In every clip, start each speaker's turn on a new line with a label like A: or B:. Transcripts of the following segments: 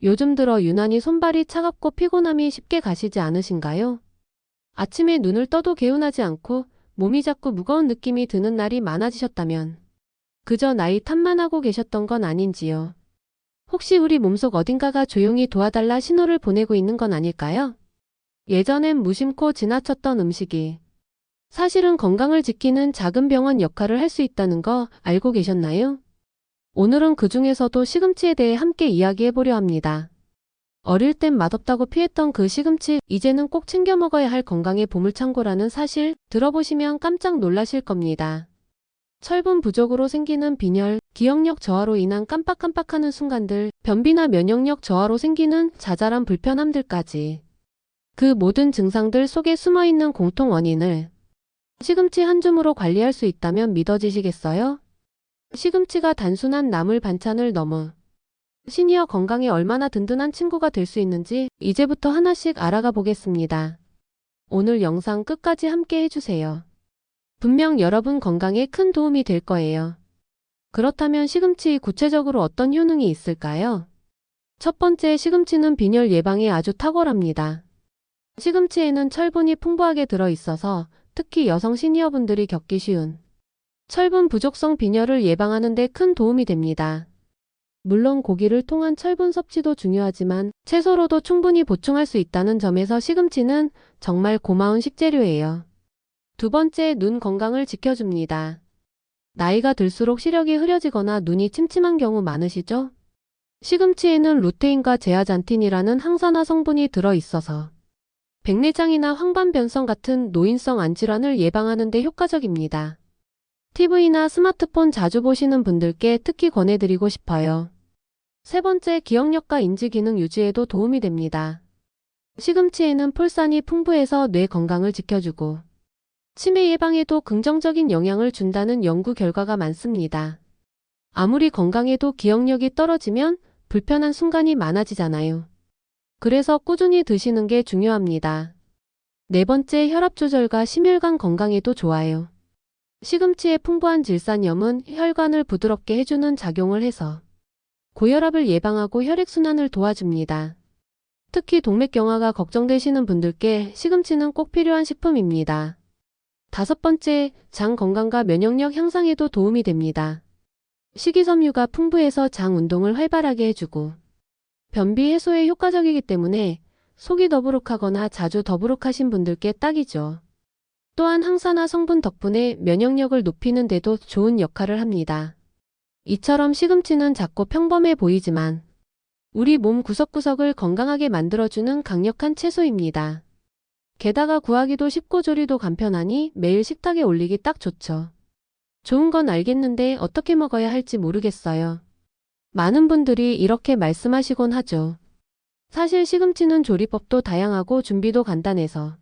A: 요즘 들어 유난히 손발이 차갑고 피곤함이 쉽게 가시지 않으신가요? 아침에 눈을 떠도 개운하지 않고 몸이 자꾸 무거운 느낌이 드는 날이 많아지셨다면 그저 나이 탓만 하고 계셨던 건 아닌지요? 혹시 우리 몸속 어딘가가 조용히 도와달라 신호를 보내고 있는 건 아닐까요? 예전엔 무심코 지나쳤던 음식이 사실은 건강을 지키는 작은 병원 역할을 할 수 있다는 거 알고 계셨나요? 오늘은 그 중에서도 시금치에 대해 함께 이야기해보려 합니다. 어릴 땐 맛없다고 피했던 그 시금치, 이제는 꼭 챙겨 먹어야 할 건강의 보물창고라는 사실 들어보시면 깜짝 놀라실 겁니다. 철분 부족으로 생기는 빈혈, 기억력 저하로 인한 깜빡깜빡하는 순간들, 변비나 면역력 저하로 생기는 자잘한 불편함들까지 그 모든 증상들 속에 숨어있는 공통 원인을 시금치 한 줌으로 관리할 수 있다면 믿어지시겠어요? 시금치가 단순한 나물 반찬을 넘어 시니어 건강에 얼마나 든든한 친구가 될 수 있는지 이제부터 하나씩 알아가 보겠습니다. 오늘 영상 끝까지 함께 해주세요. 분명 여러분 건강에 큰 도움이 될 거예요. 그렇다면 시금치 구체적으로 어떤 효능이 있을까요? 첫 번째, 시금치는 빈혈 예방에 아주 탁월합니다. 시금치에는 철분이 풍부하게 들어있어서 특히 여성 시니어분들이 겪기 쉬운 철분 부족성 빈혈을 예방하는 데 큰 도움이 됩니다. 물론 고기를 통한 철분 섭취도 중요하지만 채소로도 충분히 보충할 수 있다는 점에서 시금치는 정말 고마운 식재료예요. 두 번째, 눈 건강을 지켜줍니다. 나이가 들수록 시력이 흐려지거나 눈이 침침한 경우 많으시죠? 시금치에는 루테인과 제아잔틴이라는 항산화 성분이 들어있어서 백내장이나 황반변성 같은 노인성 안질환을 예방하는 데 효과적입니다. TV나 스마트폰 자주 보시는 분들께 특히 권해드리고 싶어요. 세 번째, 기억력과 인지 기능 유지에도 도움이 됩니다. 시금치에는 폴산이 풍부해서 뇌 건강을 지켜주고 치매 예방에도 긍정적인 영향을 준다는 연구 결과가 많습니다. 아무리 건강해도 기억력이 떨어지면 불편한 순간이 많아지잖아요. 그래서 꾸준히 드시는 게 중요합니다. 네 번째, 혈압 조절과 심혈관 건강에도 좋아요. 시금치의 풍부한 질산염은 혈관을 부드럽게 해주는 작용을 해서 고혈압을 예방하고 혈액순환을 도와줍니다. 특히 동맥경화가 걱정되시는 분들께 시금치는 꼭 필요한 식품입니다. 다섯 번째, 장 건강과 면역력 향상에도 도움이 됩니다. 식이섬유가 풍부해서 장 운동을 활발하게 해주고 변비 해소에 효과적이기 때문에 속이 더부룩하거나 자주 더부룩하신 분들께 딱이죠. 또한 항산화 성분 덕분에 면역력을 높이는 데도 좋은 역할을 합니다. 이처럼 시금치는 작고 평범해 보이지만 우리 몸 구석구석을 건강하게 만들어주는 강력한 채소입니다. 게다가 구하기도 쉽고 조리도 간편하니 매일 식탁에 올리기 딱 좋죠. 좋은 건 알겠는데 어떻게 먹어야 할지 모르겠어요. 많은 분들이 이렇게 말씀하시곤 하죠. 사실 시금치는 조리법도 다양하고 준비도 간단해서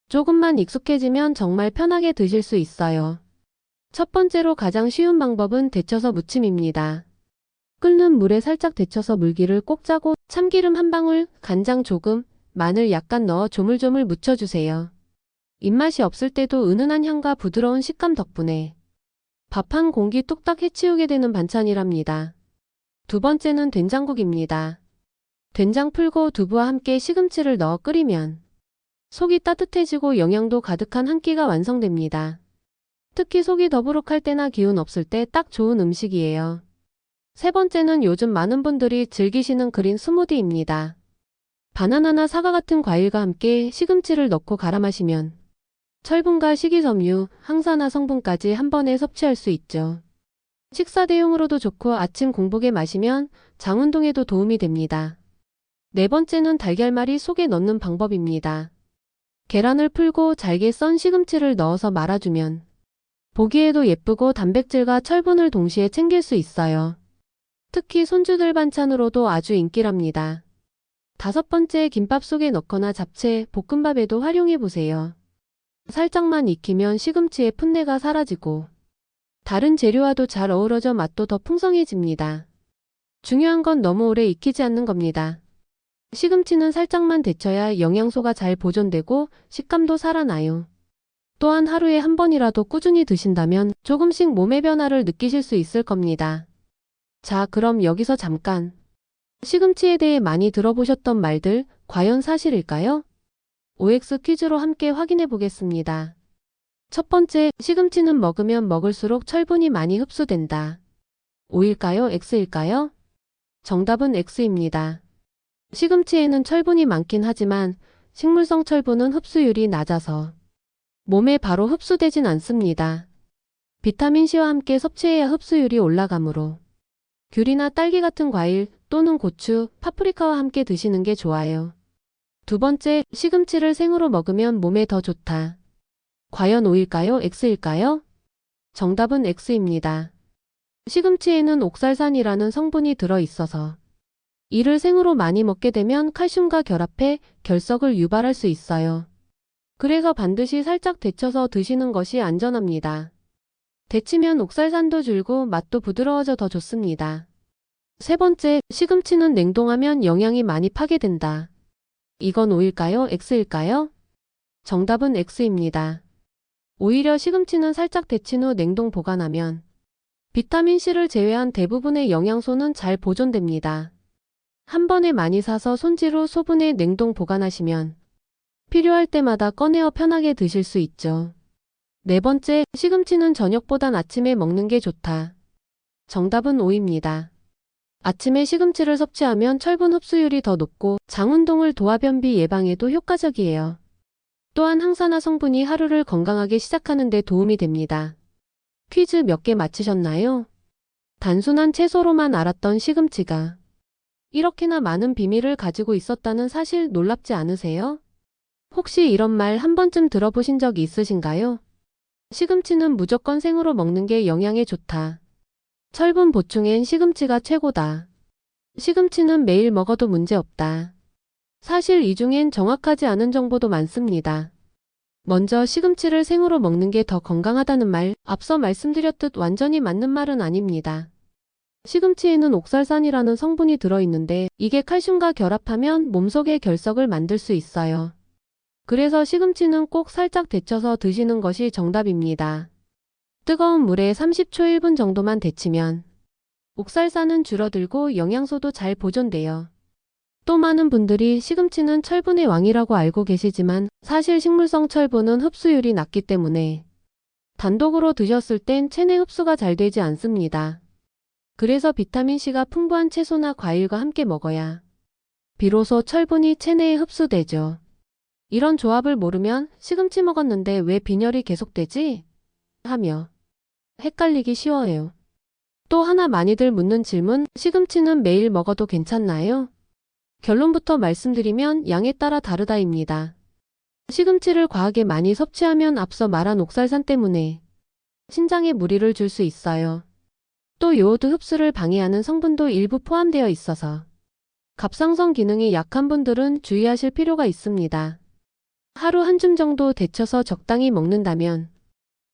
A: 조금만 익숙해지면 정말 편하게 드실 수 있어요. 첫 번째로 가장 쉬운 방법은 데쳐서 무침입니다. 끓는 물에 살짝 데쳐서 물기를 꼭 짜고 참기름 한 방울, 간장 조금, 마늘 약간 넣어 조물조물 무쳐주세요. 입맛이 없을 때도 은은한 향과 부드러운 식감 덕분에 밥 한 공기 뚝딱 해치우게 되는 반찬이랍니다. 두 번째는 된장국입니다. 된장 풀고 두부와 함께 시금치를 넣어 끓이면 속이 따뜻해지고 영양도 가득한 한 끼가 완성됩니다. 특히 속이 더부룩할 때나 기운 없을 때 딱 좋은 음식이에요. 세 번째는 요즘 많은 분들이 즐기시는 그린 스무디입니다. 바나나나 사과 같은 과일과 함께 시금치를 넣고 갈아 마시면 철분과 식이섬유, 항산화 성분까지 한 번에 섭취할 수 있죠. 식사 대용으로도 좋고 아침 공복에 마시면 장 운동에도 도움이 됩니다. 네 번째는 달걀말이 속에 넣는 방법입니다. 계란을 풀고 잘게 썬 시금치를 넣어서 말아주면 보기에도 예쁘고 단백질과 철분을 동시에 챙길 수 있어요. 특히 손주들 반찬으로도 아주 인기랍니다. 다섯 번째, 김밥 속에 넣거나 잡채, 볶음밥에도 활용해보세요. 살짝만 익히면 시금치의 풋내가 사라지고 다른 재료와도 잘 어우러져 맛도 더 풍성해집니다. 중요한 건 너무 오래 익히지 않는 겁니다. 시금치는 살짝만 데쳐야 영양소가 잘 보존되고 식감도 살아나요. 또한 하루에 한 번이라도 꾸준히 드신다면 조금씩 몸의 변화를 느끼실 수 있을 겁니다. 자, 그럼 여기서 잠깐 시금치에 대해 많이 들어보셨던 말들, 과연 사실일까요? OX 퀴즈로 함께 확인해 보겠습니다. 첫 번째, 시금치는 먹으면 먹을수록 철분이 많이 흡수된다. O일까요? X일까요? 정답은 X입니다. 시금치에는 철분이 많긴 하지만 식물성 철분은 흡수율이 낮아서 몸에 바로 흡수되진 않습니다. 비타민C와 함께 섭취해야 흡수율이 올라가므로 귤이나 딸기 같은 과일 또는 고추, 파프리카와 함께 드시는 게 좋아요. 두 번째, 시금치를 생으로 먹으면 몸에 더 좋다. 과연 O일까요? X일까요? 정답은 X입니다. 시금치에는 옥살산이라는 성분이 들어있어서 이를 생으로 많이 먹게 되면 칼슘과 결합해 결석을 유발할 수 있어요. 그래서 반드시 살짝 데쳐서 드시는 것이 안전합니다. 데치면 옥살산도 줄고 맛도 부드러워져 더 좋습니다. 세 번째, 시금치는 냉동하면 영양이 많이 파괴된다. 이건 O일까요? X일까요? 정답은 X입니다. 오히려 시금치는 살짝 데친 후 냉동 보관하면 비타민C를 제외한 대부분의 영양소는 잘 보존됩니다. 한 번에 많이 사서 손질 후 소분해 냉동 보관하시면 필요할 때마다 꺼내어 편하게 드실 수 있죠. 네 번째, 시금치는 저녁보단 아침에 먹는 게 좋다. 정답은 O입니다. 아침에 시금치를 섭취하면 철분 흡수율이 더 높고 장운동을 도와 변비 예방에도 효과적이에요. 또한 항산화 성분이 하루를 건강하게 시작하는 데 도움이 됩니다. 퀴즈 몇 개 맞히셨나요? 단순한 채소로만 알았던 시금치가 이렇게나 많은 비밀을 가지고 있었다는 사실 놀랍지 않으세요? 혹시 이런 말 한 번쯤 들어보신 적 있으신가요? 시금치는 무조건 생으로 먹는 게 영양에 좋다. 철분 보충엔 시금치가 최고다. 시금치는 매일 먹어도 문제없다. 사실 이 중엔 정확하지 않은 정보도 많습니다. 먼저 시금치를 생으로 먹는 게 더 건강하다는 말, 앞서 말씀드렸듯 완전히 맞는 말은 아닙니다. 시금치에는 옥살산이라는 성분이 들어있는데 이게 칼슘과 결합하면 몸속에 결석을 만들 수 있어요. 그래서 시금치는 꼭 살짝 데쳐서 드시는 것이 정답입니다. 뜨거운 물에 30초 1분 정도만 데치면 옥살산은 줄어들고 영양소도 잘 보존돼요. 또 많은 분들이 시금치는 철분의 왕이라고 알고 계시지만 사실 식물성 철분은 흡수율이 낮기 때문에 단독으로 드셨을 땐 체내 흡수가 잘 되지 않습니다. 그래서 비타민C가 풍부한 채소나 과일과 함께 먹어야 비로소 철분이 체내에 흡수되죠. 이런 조합을 모르면 시금치 먹었는데 왜 빈혈이 계속되지? 하며 헷갈리기 쉬워요. 또 하나 많이들 묻는 질문, 시금치는 매일 먹어도 괜찮나요? 결론부터 말씀드리면 양에 따라 다르다입니다. 시금치를 과하게 많이 섭취하면 앞서 말한 옥살산 때문에 신장에 무리를 줄 수 있어요. 또 요오드 흡수를 방해하는 성분도 일부 포함되어 있어서 갑상선 기능이 약한 분들은 주의하실 필요가 있습니다. 하루 한 줌 정도 데쳐서 적당히 먹는다면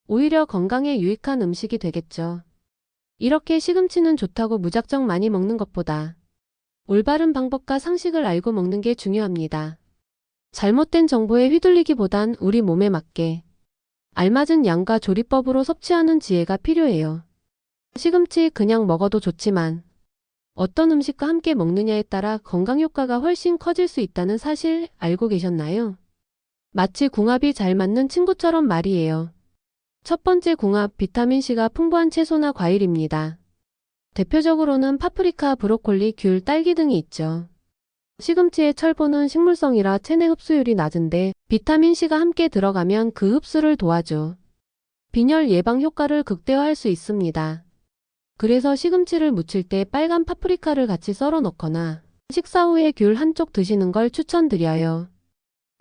A: 오히려 건강에 유익한 음식이 되겠죠. 이렇게 시금치는 좋다고 무작정 많이 먹는 것보다 올바른 방법과 상식을 알고 먹는 게 중요합니다. 잘못된 정보에 휘둘리기보단 우리 몸에 맞게 알맞은 양과 조리법으로 섭취하는 지혜가 필요해요. 시금치 그냥 먹어도 좋지만 어떤 음식과 함께 먹느냐에 따라 건강 효과가 훨씬 커질 수 있다는 사실 알고 계셨나요? 마치 궁합이 잘 맞는 친구처럼 말이에요. 첫 번째 궁합, 비타민C가 풍부한 채소나 과일입니다. 대표적으로는 파프리카, 브로콜리, 귤, 딸기 등이 있죠. 시금치의 철분은 식물성이라 체내 흡수율이 낮은데 비타민C가 함께 들어가면 그 흡수를 도와줘 빈혈 예방 효과를 극대화할 수 있습니다. 그래서 시금치를 무칠 때 빨간 파프리카를 같이 썰어 넣거나 식사 후에 귤 한쪽 드시는 걸 추천드려요.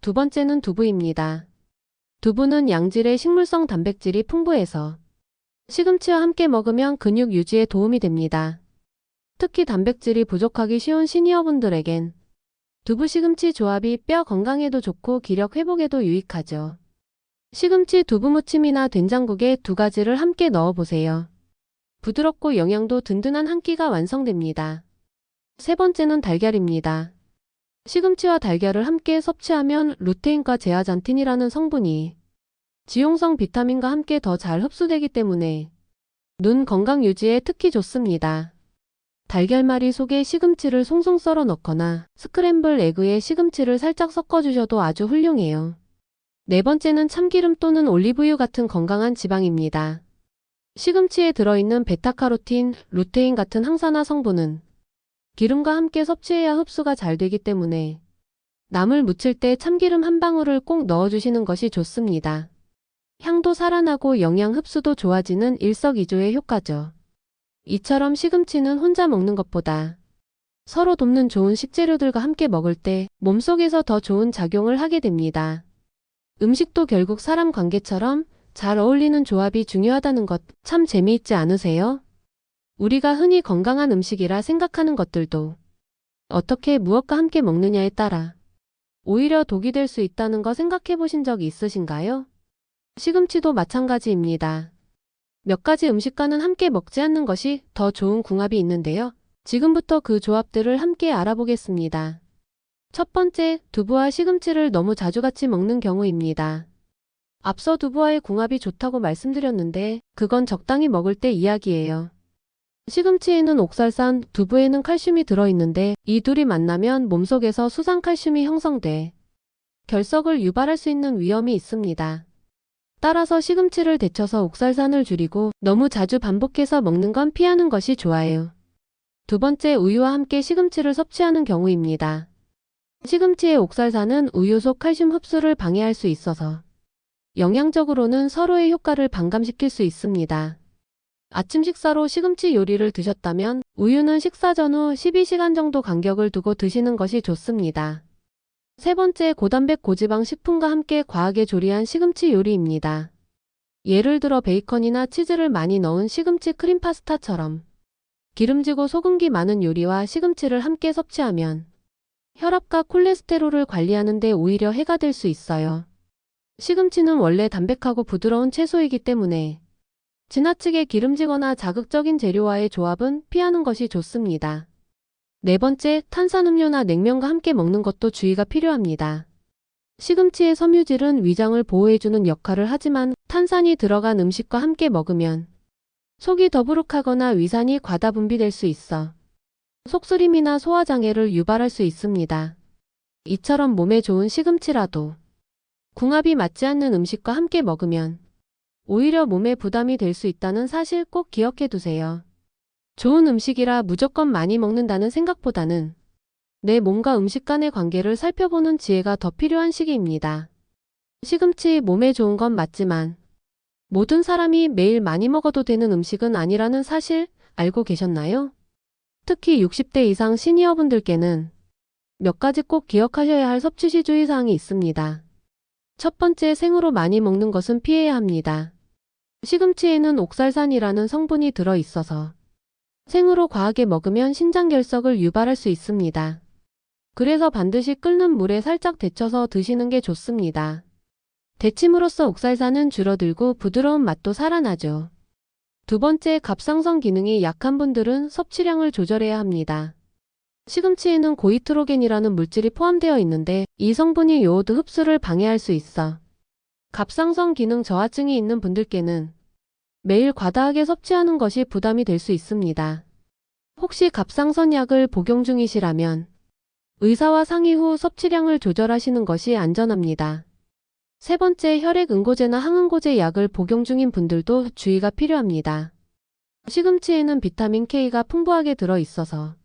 A: 두 번째는 두부입니다. 두부는 양질의 식물성 단백질이 풍부해서 시금치와 함께 먹으면 근육 유지에 도움이 됩니다. 특히 단백질이 부족하기 쉬운 시니어분들에겐 두부 시금치 조합이 뼈 건강에도 좋고 기력 회복에도 유익하죠. 시금치 두부 무침이나 된장국에 두 가지를 함께 넣어보세요. 부드럽고 영양도 든든한 한 끼가 완성됩니다. 세 번째는 달걀입니다. 시금치와 달걀을 함께 섭취하면 루테인과 제아잔틴이라는 성분이 지용성 비타민과 함께 더 잘 흡수되기 때문에 눈 건강 유지에 특히 좋습니다. 달걀말이 속에 시금치를 송송 썰어 넣거나 스크램블 에그에 시금치를 살짝 섞어주셔도 아주 훌륭해요. 네 번째는 참기름 또는 올리브유 같은 건강한 지방입니다. 시금치에 들어있는 베타카로틴, 루테인 같은 항산화 성분은 기름과 함께 섭취해야 흡수가 잘 되기 때문에 나물 무칠 때 참기름 한 방울을 꼭 넣어주시는 것이 좋습니다. 향도 살아나고 영양 흡수도 좋아지는 일석이조의 효과죠. 이처럼 시금치는 혼자 먹는 것보다 서로 돕는 좋은 식재료들과 함께 먹을 때 몸속에서 더 좋은 작용을 하게 됩니다. 음식도 결국 사람 관계처럼 잘 어울리는 조합이 중요하다는 것 참 재미있지 않으세요? 우리가 흔히 건강한 음식이라 생각하는 것들도 어떻게 무엇과 함께 먹느냐에 따라 오히려 독이 될 수 있다는 거 생각해 보신 적 있으신가요? 시금치도 마찬가지입니다. 몇 가지 음식과는 함께 먹지 않는 것이 더 좋은 궁합이 있는데요. 지금부터 그 조합들을 함께 알아보겠습니다. 첫 번째, 두부와 시금치를 너무 자주 같이 먹는 경우입니다. 앞서 두부와의 궁합이 좋다고 말씀드렸는데 그건 적당히 먹을 때 이야기예요. 시금치에는 옥살산, 두부에는 칼슘이 들어있는데 이 둘이 만나면 몸속에서 수상칼슘이 형성돼 결석을 유발할 수 있는 위험이 있습니다. 따라서 시금치를 데쳐서 옥살산을 줄이고 너무 자주 반복해서 먹는 건 피하는 것이 좋아요. 두 번째, 우유와 함께 시금치를 섭취하는 경우입니다. 시금치의 옥살산은 우유 속 칼슘 흡수를 방해할 수 있어서 영양적으로는 서로의 효과를 반감시킬 수 있습니다. 아침 식사로 시금치 요리를 드셨다면 우유는 식사 전후 12시간 정도 간격을 두고 드시는 것이 좋습니다. 세 번째, 고단백 고지방 식품과 함께 과하게 조리한 시금치 요리입니다. 예를 들어 베이컨이나 치즈를 많이 넣은 시금치 크림 파스타처럼 기름지고 소금기 많은 요리와 시금치를 함께 섭취하면 혈압과 콜레스테롤을 관리하는 데 오히려 해가 될 수 있어요. 시금치는 원래 담백하고 부드러운 채소이기 때문에 지나치게 기름지거나 자극적인 재료와의 조합은 피하는 것이 좋습니다. 네 번째, 탄산음료나 냉면과 함께 먹는 것도 주의가 필요합니다. 시금치의 섬유질은 위장을 보호해주는 역할을 하지만 탄산이 들어간 음식과 함께 먹으면 속이 더부룩하거나 위산이 과다 분비될 수 있어 속쓰림이나 소화장애를 유발할 수 있습니다. 이처럼 몸에 좋은 시금치라도 궁합이 맞지 않는 음식과 함께 먹으면 오히려 몸에 부담이 될 수 있다는 사실 꼭 기억해 두세요. 좋은 음식이라 무조건 많이 먹는다는 생각보다는 내 몸과 음식 간의 관계를 살펴보는 지혜가 더 필요한 시기입니다. 시금치 몸에 좋은 건 맞지만 모든 사람이 매일 많이 먹어도 되는 음식은 아니라는 사실 알고 계셨나요? 특히 60대 이상 시니어분들께는 몇 가지 꼭 기억하셔야 할 섭취시 주의사항이 있습니다. 첫 번째, 생으로 많이 먹는 것은 피해야 합니다. 시금치에는 옥살산이라는 성분이 들어 있어서 생으로 과하게 먹으면 신장 결석을 유발할 수 있습니다. 그래서 반드시 끓는 물에 살짝 데쳐서 드시는 게 좋습니다. 데침으로써 옥살산은 줄어들고 부드러운 맛도 살아나죠. 두 번째, 갑상선 기능이 약한 분들은 섭취량을 조절해야 합니다. 시금치에는 고이트로겐이라는 물질이 포함되어 있는데 이 성분이 요오드 흡수를 방해할 수 있어 갑상선 기능 저하증이 있는 분들께는 매일 과다하게 섭취하는 것이 부담이 될 수 있습니다. 혹시 갑상선 약을 복용 중이시라면 의사와 상의 후 섭취량을 조절하시는 것이 안전합니다. 세 번째, 혈액 응고제나 항응고제 약을 복용 중인 분들도 주의가 필요합니다. 시금치에는 비타민 K가 풍부하게 들어 있어서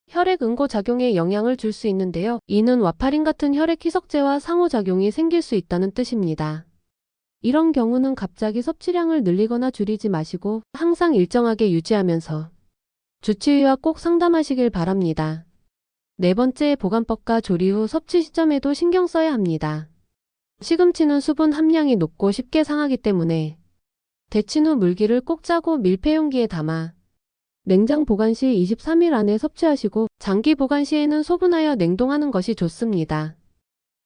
A: 혈액 응고 작용에 영향을 줄 수 있는데요. 이는 와파린 같은 혈액 희석제와 상호작용이 생길 수 있다는 뜻입니다. 이런 경우는 갑자기 섭취량을 늘리거나 줄이지 마시고 항상 일정하게 유지하면서 주치의와 꼭 상담하시길 바랍니다. 네 번째, 보관법과 조리 후 섭취 시점에도 신경 써야 합니다. 시금치는 수분 함량이 높고 쉽게 상하기 때문에 데친 후 물기를 꼭 짜고 밀폐용기에 담아 냉장 보관 시 23일 안에 섭취하시고 장기 보관 시에는 소분하여 냉동하는 것이 좋습니다.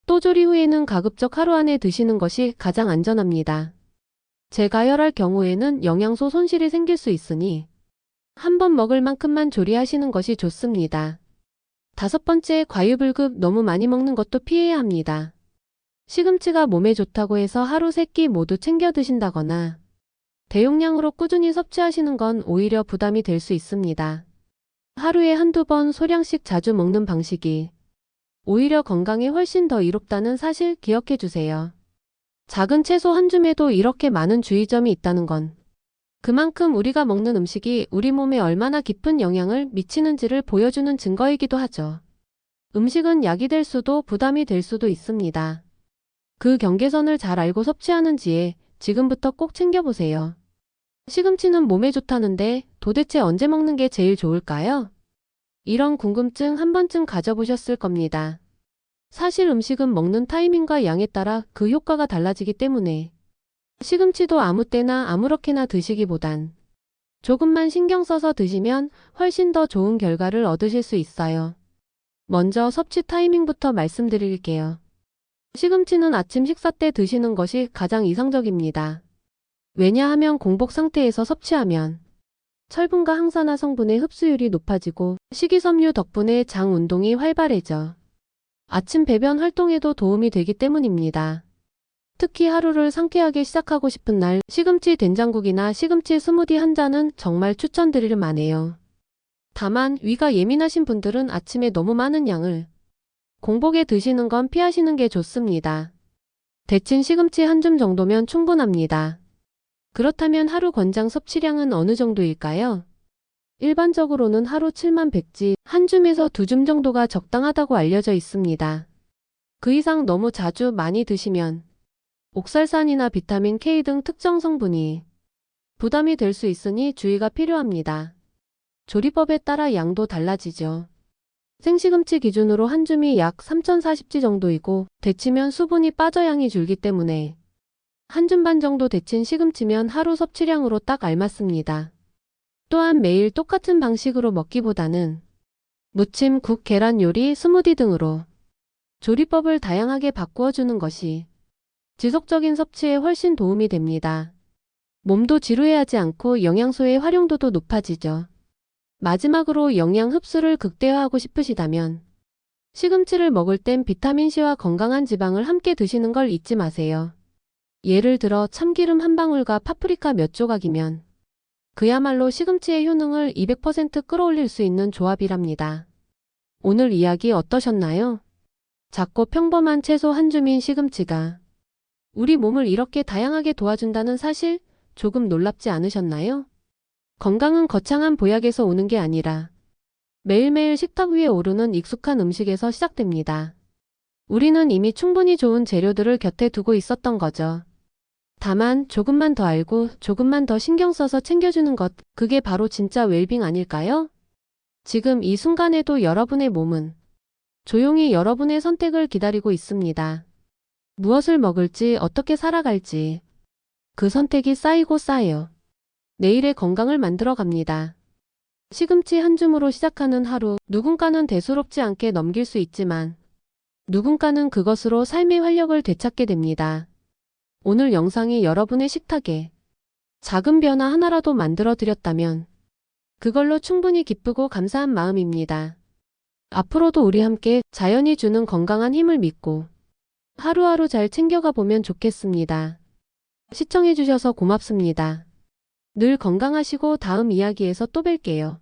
A: 또 조리 후에는 가급적 하루 안에 드시는 것이 가장 안전합니다. 재가열할 경우에는 영양소 손실이 생길 수 있으니 한 번 먹을 만큼만 조리하시는 것이 좋습니다. 다섯 번째, 과유불급 너무 많이 먹는 것도 피해야 합니다. 시금치가 몸에 좋다고 해서 하루 3끼 모두 챙겨 드신다거나 대용량으로 꾸준히 섭취하시는 건 오히려 부담이 될 수 있습니다. 하루에 한두 번 소량씩 자주 먹는 방식이 오히려 건강에 훨씬 더 이롭다는 사실 기억해 주세요. 작은 채소 한 줌에도 이렇게 많은 주의점이 있다는 건 그만큼 우리가 먹는 음식이 우리 몸에 얼마나 깊은 영향을 미치는지를 보여주는 증거이기도 하죠. 음식은 약이 될 수도 부담이 될 수도 있습니다. 그 경계선을 잘 알고 섭취하는지에 지금부터 꼭 챙겨보세요. 시금치는 몸에 좋다는데 도대체 언제 먹는 게 제일 좋을까요? 이런 궁금증 한 번쯤 가져보셨을 겁니다. 사실 음식은 먹는 타이밍과 양에 따라 그 효과가 달라지기 때문에 시금치도 아무 때나 아무렇게나 드시기보단 조금만 신경 써서 드시면 훨씬 더 좋은 결과를 얻으실 수 있어요. 먼저 섭취 타이밍부터 말씀드릴게요. 시금치는 아침 식사 때 드시는 것이 가장 이상적입니다. 왜냐하면 공복 상태에서 섭취하면 철분과 항산화 성분의 흡수율이 높아지고 식이섬유 덕분에 장 운동이 활발해져 아침 배변 활동에도 도움이 되기 때문입니다. 특히 하루를 상쾌하게 시작하고 싶은 날 시금치 된장국이나 시금치 스무디 한 잔은 정말 추천드릴 만해요. 다만 위가 예민하신 분들은 아침에 너무 많은 양을 공복에 드시는 건 피하시는 게 좋습니다. 데친 시금치 한 줌 정도면 충분합니다. 그렇다면 하루 권장 섭취량은 어느 정도일까요? 일반적으로는 하루 7만 백지 한 줌에서 두 줌 정도가 적당하다고 알려져 있습니다. 그 이상 너무 자주 많이 드시면 옥살산이나 비타민 K 등 특정 성분이 부담이 될 수 있으니 주의가 필요합니다. 조리법에 따라 양도 달라지죠. 생시금치 기준으로 한 줌이 약 3040지 정도이고 데치면 수분이 빠져 양이 줄기 때문에 한 줌 반 정도 데친 시금치면 하루 섭취량으로 딱 알맞습니다. 또한 매일 똑같은 방식으로 먹기보다는 무침, 국, 계란 요리, 스무디 등으로 조리법을 다양하게 바꾸어 주는 것이 지속적인 섭취에 훨씬 도움이 됩니다. 몸도 지루해하지 않고 영양소의 활용도도 높아지죠. 마지막으로 영양 흡수를 극대화하고 싶으시다면 시금치를 먹을 땐 비타민C와 건강한 지방을 함께 드시는 걸 잊지 마세요. 예를 들어 참기름 한 방울과 파프리카 몇 조각이면 그야말로 시금치의 효능을 200% 끌어올릴 수 있는 조합이랍니다. 오늘 이야기 어떠셨나요? 작고 평범한 채소 한 줌인 시금치가 우리 몸을 이렇게 다양하게 도와준다는 사실 조금 놀랍지 않으셨나요? 건강은 거창한 보약에서 오는 게 아니라 매일매일 식탁 위에 오르는 익숙한 음식에서 시작됩니다. 우리는 이미 충분히 좋은 재료들을 곁에 두고 있었던 거죠. 다만 조금만 더 알고 조금만 더 신경 써서 챙겨주는 것, 그게 바로 진짜 웰빙 아닐까요? 지금 이 순간에도 여러분의 몸은 조용히 여러분의 선택을 기다리고 있습니다. 무엇을 먹을지, 어떻게 살아갈지 그 선택이 쌓이고 쌓여 내일의 건강을 만들어 갑니다. 시금치 한 줌으로 시작하는 하루, 누군가는 대수롭지 않게 넘길 수 있지만 누군가는 그것으로 삶의 활력을 되찾게 됩니다. 오늘 영상이 여러분의 식탁에 작은 변화 하나라도 만들어 드렸다면 그걸로 충분히 기쁘고 감사한 마음입니다. 앞으로도 우리 함께 자연이 주는 건강한 힘을 믿고 하루하루 잘 챙겨가 보면 좋겠습니다. 시청해주셔서 고맙습니다. 늘 건강하시고 다음 이야기에서 또 뵐게요.